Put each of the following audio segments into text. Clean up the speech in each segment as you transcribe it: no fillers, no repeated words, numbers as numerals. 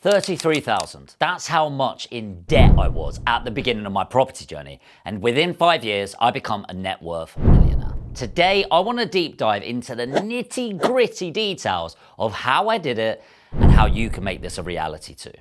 33,000. That's how much in debt I was at the beginning of my property journey. And within 5 years, I become a net worth millionaire. Today, I want to deep dive into the nitty gritty details of how I did it and how you can make this a reality too.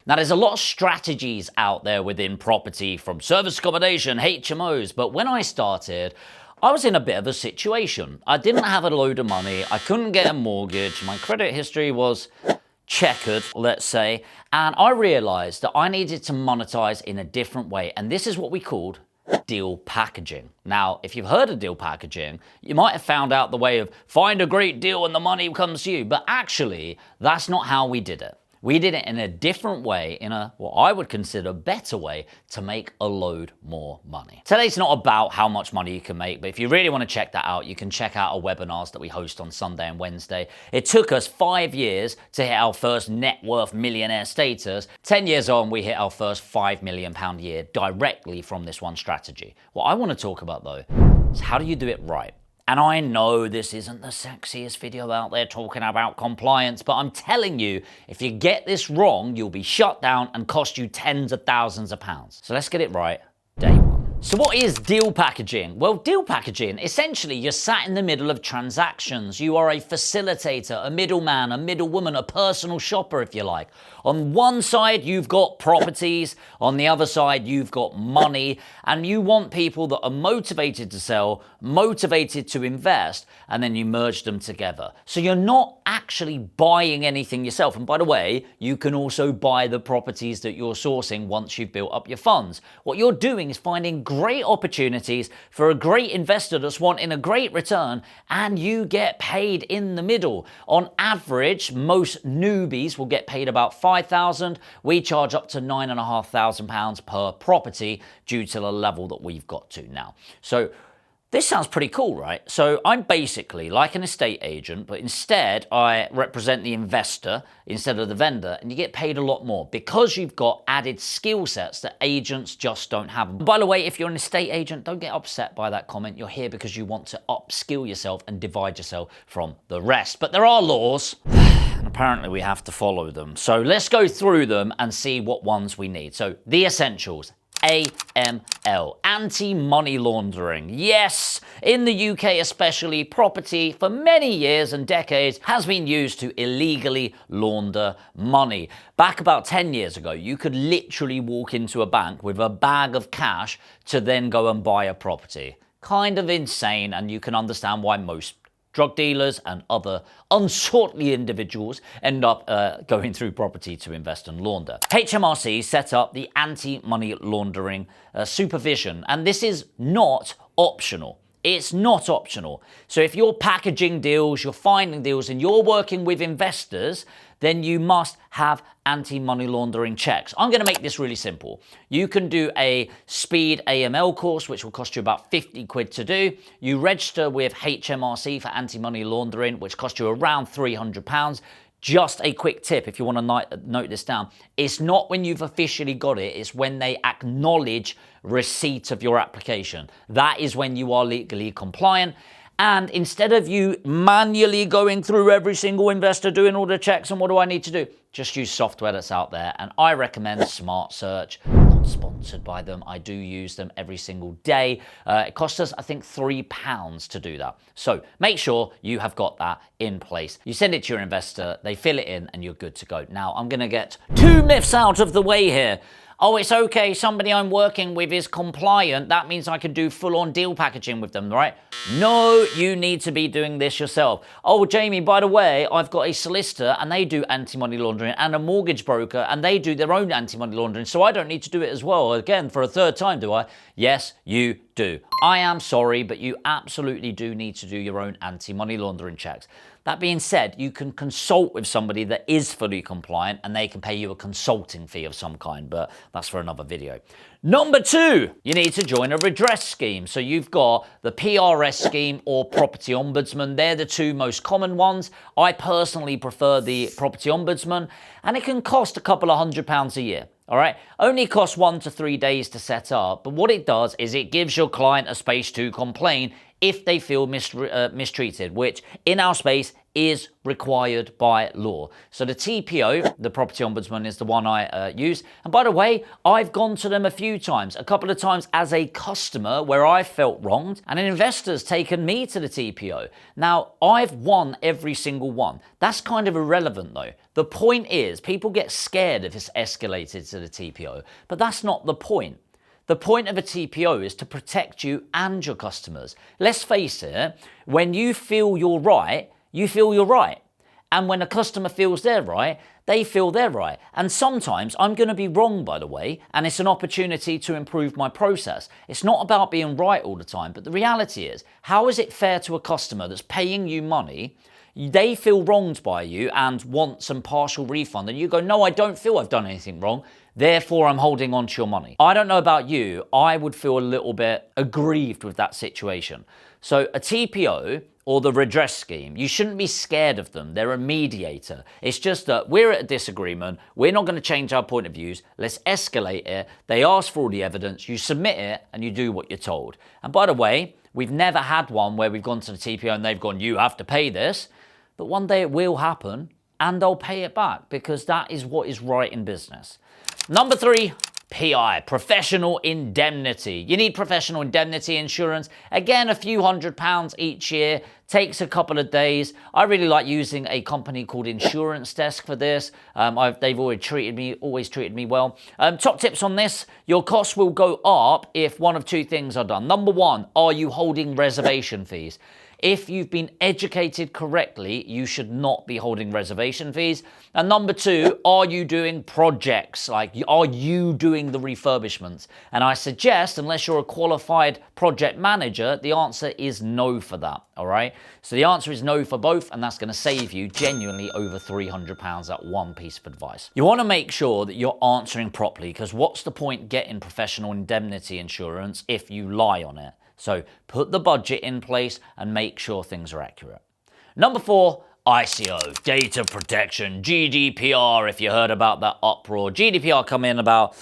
Now, there's a lot of strategies out there within property, from service accommodation, HMOs, but when I started, I was in a bit of a situation. I didn't have a load of money, I couldn't get a mortgage, my credit history was checkered, let's say, and I realized that I needed to monetize in a different way, and this is what we called deal packaging. Now, if you've heard of deal packaging, you might have found out the way of find a great deal and the money comes to you, but actually, that's not how we did it. We did it in a different way, in a what I would consider better way to make a load more money. Today's not about how much money you can make, but if you really want to check that out, you can check out our webinars that we host on Sunday and Wednesday. It took us 5 years to hit our first net worth millionaire status. 10 years on, we hit our first £5 million a year directly from this one strategy. What I want to talk about though is how do you do it right? And I know this isn't the sexiest video out there talking about compliance, but I'm telling you, if you get this wrong, you'll be shut down and cost you tens of thousands of pounds. So let's get it right, day one. So what is deal packaging? Well, deal packaging, essentially you're sat in the middle of transactions. You are a facilitator, a middleman, a middlewoman, a personal shopper, if you like. On one side, you've got properties. On the other side, you've got money. And you want people that are motivated to sell, motivated to invest, and then you merge them together. So you're not actually buying anything yourself. And by the way, you can also buy the properties that you're sourcing once you've built up your funds. What you're doing is finding great opportunities for a great investor that's wanting a great return, and you get paid in the middle. On average, most newbies will get paid about £5,000. We charge up to £9,500 per property due to the level that we've got to now. So this sounds pretty cool, right? So I'm basically like an estate agent, but instead I represent the investor instead of the vendor, and you get paid a lot more because you've got added skill sets that agents just don't have. By the way, if you're an estate agent, don't get upset by that comment. You're here because you want to upskill yourself and divide yourself from the rest. But there are laws, and apparently we have to follow them. So let's go through them and see what ones we need. So the essentials. AML, anti-money laundering. Yes, in the UK especially, property for many years and decades has been used to illegally launder money. Back about 10 years ago, you could literally walk into a bank with a bag of cash to then go and buy a property. Kind of insane, and you can understand why most drug dealers and other unsortly individuals end up going through property to invest and launder. HMRC set up the anti-money laundering supervision, and this is not optional. It's not optional. So if you're packaging deals, you're finding deals, and you're working with investors, then you must have anti-money laundering checks. I'm going to make this really simple. You can do a speed AML course, which will cost you about 50 quid to do. You register with HMRC for anti-money laundering, which costs you around £300. Just a quick tip, if you want to note this down, it's not when you've officially got it, it's when they acknowledge receipt of your application. That is when you are legally compliant. And instead of you manually going through every single investor, doing all the checks and what do I need to do, just use software that's out there. And I recommend Smart Search. Not sponsored by them. I do use them every single day. It costs us, I think, £3 to do that. So make sure you have got that in place. You send it to your investor, they fill it in, and you're good to go. Now, I'm going to get 2 myths out of the way here. Oh, it's okay, somebody I'm working with is compliant. That means I can do full-on deal packaging with them, right? No, you need to be doing this yourself. Oh, Jamie, by the way, I've got a solicitor and they do anti-money laundering, and a mortgage broker and they do their own anti-money laundering, so I don't need to do it as well. Again, for a third time, do I? Yes, you do. I am sorry, but you absolutely do need to do your own anti-money laundering checks. That being said, you can consult with somebody that is fully compliant and they can pay you a consulting fee of some kind, but that's for another video. Number 2, you need to join a redress scheme. So you've got the PRS scheme or property ombudsman. They're the 2 most common ones. I personally prefer the property ombudsman, and it can cost a couple of £100 a year. All right, only costs 1 to 3 days to set up, but what it does is it gives your client a space to complain if they feel mistreated, which in our space is required by law. So the TPO, the Property Ombudsman, is the one I use. And by the way, I've gone to them a few times, a couple of times as a customer where I felt wronged, and an investor's taken me to the TPO. Now, I've won every single one. That's kind of irrelevant though. The point is, people get scared if it's escalated to the TPO, but that's not the point. The point of a TPO is to protect you and your customers. Let's face it, when you feel you're right, you feel you're right. And when a customer feels they're right, they feel they're right. And sometimes I'm going to be wrong, by the way, and it's an opportunity to improve my process. It's not about being right all the time, but the reality is, how is it fair to a customer that's paying you money? They feel wronged by you and want some partial refund, and you go, no, I don't feel I've done anything wrong, therefore I'm holding on to your money. I don't know about you, I would feel a little bit aggrieved with that situation. So a TPO, or the redress scheme, you shouldn't be scared of them. They're a mediator. It's just that we're at a disagreement, we're not going to change our point of views, let's escalate it, they ask for all the evidence, you submit it, and you do what you're told. And by the way, we've never had one where we've gone to the TPO and they've gone, you have to pay this. But one day it will happen and they'll pay it back, because that is what is right in business. Number 3, PI, professional indemnity. You need professional indemnity insurance. Again, a few £100 each year, takes a couple of days. I really like using a company called Insurance Desk for this. They've always treated me well. Top tips on this: your costs will go up if one of two things are done. Number 1, are you holding reservation fees? If you've been educated correctly, you should not be holding reservation fees. And number 2, are you doing projects? Like, are you doing the refurbishments? And I suggest, unless you're a qualified project manager, the answer is no for that, all right? So the answer is no for both, and that's going to save you genuinely over £300 at one piece of advice. You want to make sure that you're answering properly, because what's the point getting professional indemnity insurance if you lie on it? So put the budget in place and make sure things are accurate. Number 4, ICO, data protection, GDPR, if you heard about that uproar. GDPR come in about,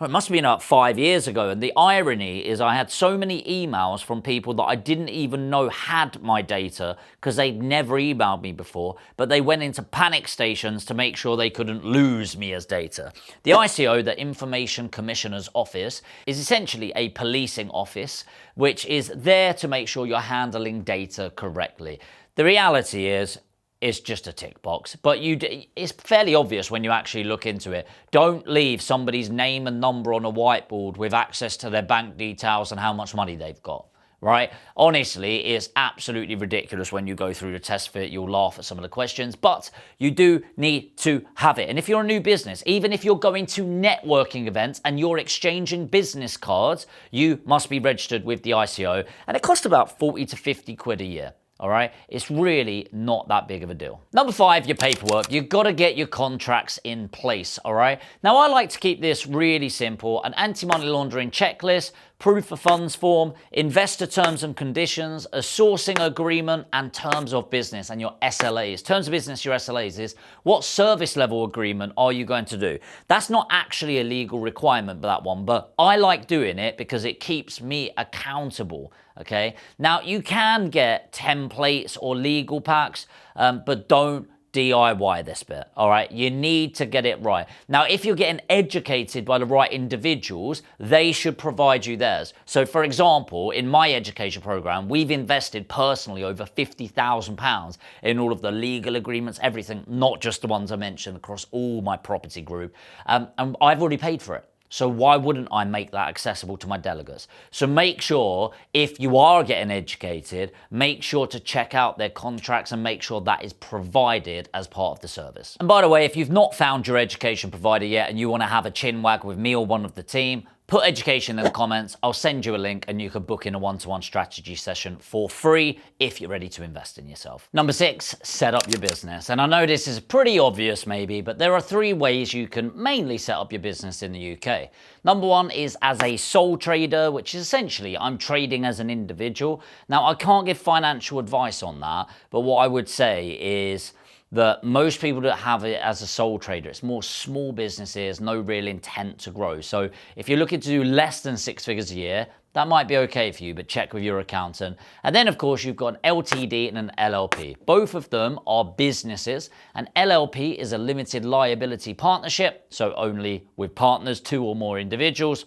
it must have been about 5 years ago, and the irony is I had so many emails from people that I didn't even know had my data, because they'd never emailed me before, but they went into panic stations to make sure they couldn't lose me as data. The ICO, the Information Commissioner's Office, is essentially a policing office which is there to make sure you're handling data correctly. The reality is, it's just a tick box, but it's fairly obvious when you actually look into it. Don't leave somebody's name and number on a whiteboard with access to their bank details and how much money they've got, right? Honestly, it's absolutely ridiculous when you go through the test fit. You'll laugh at some of the questions, but you do need to have it. And if you're a new business, even if you're going to networking events and you're exchanging business cards, you must be registered with the ICO, and it costs about 40 to 50 quid a year. All right, it's really not that big of a deal. Number 5, your paperwork. You've got to get your contracts in place, all right? Now, I like to keep this really simple: an anti-money laundering checklist, proof of funds form, investor terms and conditions, a sourcing agreement, and terms of business and your SLAs. Terms of business, your SLAs is what service level agreement are you going to do? That's not actually a legal requirement for that one, but I like doing it because it keeps me accountable. Okay, now you can get templates or legal packs, but don't DIY this bit, all right? You need to get it right. Now, if you're getting educated by the right individuals, they should provide you theirs. So, for example, in my education program, we've invested personally over £50,000 in all of the legal agreements, everything, not just the ones I mentioned, across all my property group, and I've already paid for it. So why wouldn't I make that accessible to my delegates? So make sure, if you are getting educated, make sure to check out their contracts and make sure that is provided as part of the service. And by the way, if you've not found your education provider yet and you want to have a chin wag with me or one of the team, put education in the comments. I'll send you a link and you can book in a one-to-one strategy session for free if you're ready to invest in yourself. Number 6, set up your business. And I know this is pretty obvious maybe, but there are 3 ways you can mainly set up your business in the UK. Number 1 is as a sole trader, which is essentially I'm trading as an individual. Now, I can't give financial advice on that, but what I would say is that most people that have it as a sole trader, it's more small businesses, no real intent to grow. So if you're looking to do less than 6 figures a year, that might be okay for you, but check with your accountant. And then, of course, you've got an LTD and an LLP. Both of them are businesses. An LLP is a limited liability partnership, so only with partners, 2 or more individuals.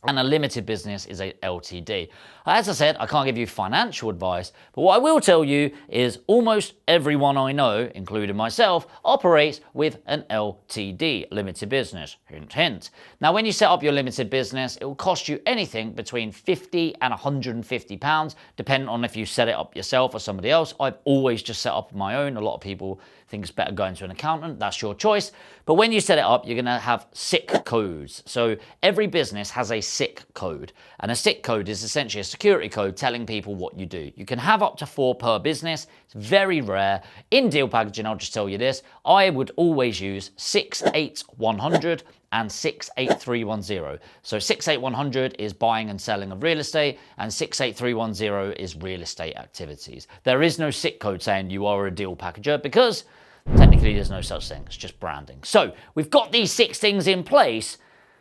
And a limited business is a LTD. As I said, I can't give you financial advice, but what I will tell you is almost everyone I know, including myself, operates with an LTD, limited business. Hint, hint. Now, when you set up your limited business, it will cost you anything between £50 and £150, depending on if you set it up yourself or somebody else. I've always just set up my own. A lot of people think it's better going to an accountant. That's your choice. But when you set it up, you're going to have SIC codes. So every business has a SIC code. And a SIC code is essentially a security code telling people what you do. You can have up to 4 per business. It's very rare. In deal packaging, I'll just tell you this, I would always use 68100 and 68310. So 68100 is buying and selling of real estate, and 68310 is real estate activities. There is no SIC code saying you are a deal packager because technically there's no such thing. It's just branding. So we've got these 6 things in place.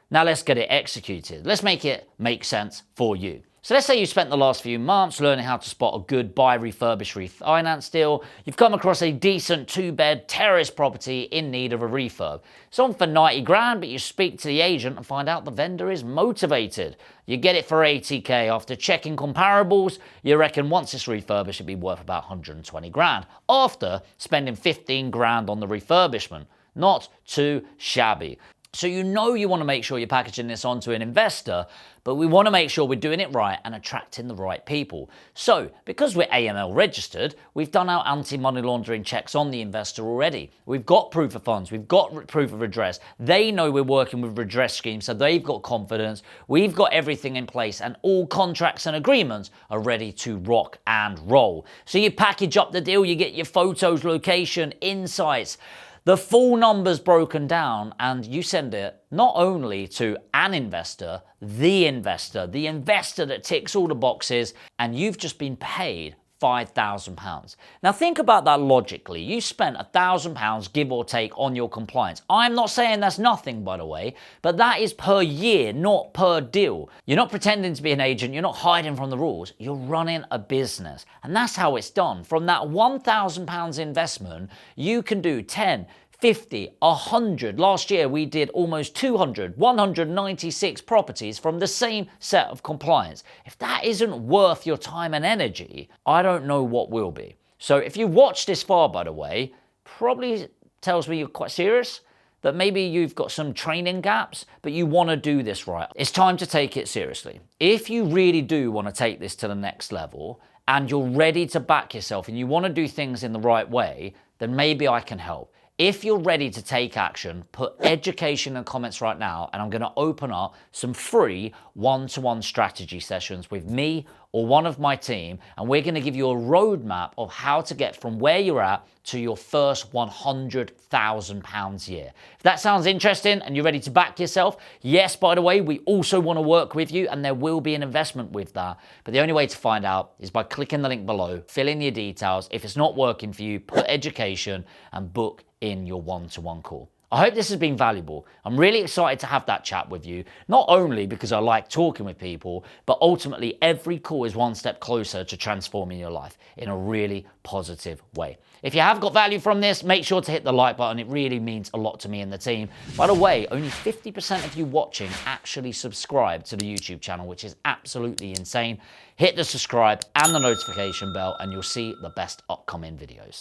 Now let's get it executed. Let's make it make sense for you. So let's say you spent the last few months learning how to spot a good buy, refurbish, refinance deal. You've come across a decent 2-bed terrace property in need of a refurb. It's on for 90 grand, but you speak to the agent and find out the vendor is motivated. You get it for 80k. After checking comparables, you reckon once it's refurbished, it'd be worth about 120 grand. After spending 15 grand on the refurbishment. Not too shabby. So you know you want to make sure you're packaging this onto an investor, but we want to make sure we're doing it right and attracting the right people. So because we're AML registered, we've done our anti-money laundering checks on the investor already. We've got proof of funds, we've got proof of redress. They know we're working with redress schemes, so they've got confidence. We've got everything in place and all contracts and agreements are ready to rock and roll. So you package up the deal, you get your photos, location, insights, the full numbers broken down, and you send it not only to an investor, the investor that ticks all the boxes, and you've just been paid £5,000. Now think about that logically. You spent £1,000 give or take on your compliance. I'm not saying that's nothing, by the way, but that is per year, not per deal. You're not pretending to be an agent, you're not hiding from the rules, you're running a business. And that's how it's done. From that £1,000 investment, you can do 10, 50, 100. Last year we did almost 200, 196 properties from the same set of compliance. If that isn't worth your time and energy, I don't know what will be. So if you watched this far, by the way, probably tells me you're quite serious, that maybe you've got some training gaps, but you want to do this right. It's time to take it seriously. If you really do want to take this to the next level and you're ready to back yourself and you want to do things in the right way, then maybe I can help. If you're ready to take action, put education in the comments right now, and I'm going to open up some free one-to-one strategy sessions with me or one of my team, and we're going to give you a roadmap of how to get from where you're at to your first £100,000 a year. If that sounds interesting and you're ready to back yourself, yes, by the way, we also want to work with you, and there will be an investment with that. But the only way to find out is by clicking the link below, fill in your details. If it's not working for you, put education and book in your one-to-one call. I hope this has been valuable. I'm really excited to have that chat with you, not only because I like talking with people, but ultimately every call is one step closer to transforming your life in a really positive way. If you have got value from this, make sure to hit the like button. It really means a lot to me and the team. By the way, only 50% of you watching actually subscribe to the YouTube channel, which is absolutely insane. Hit the subscribe and the notification bell, and you'll see the best upcoming videos.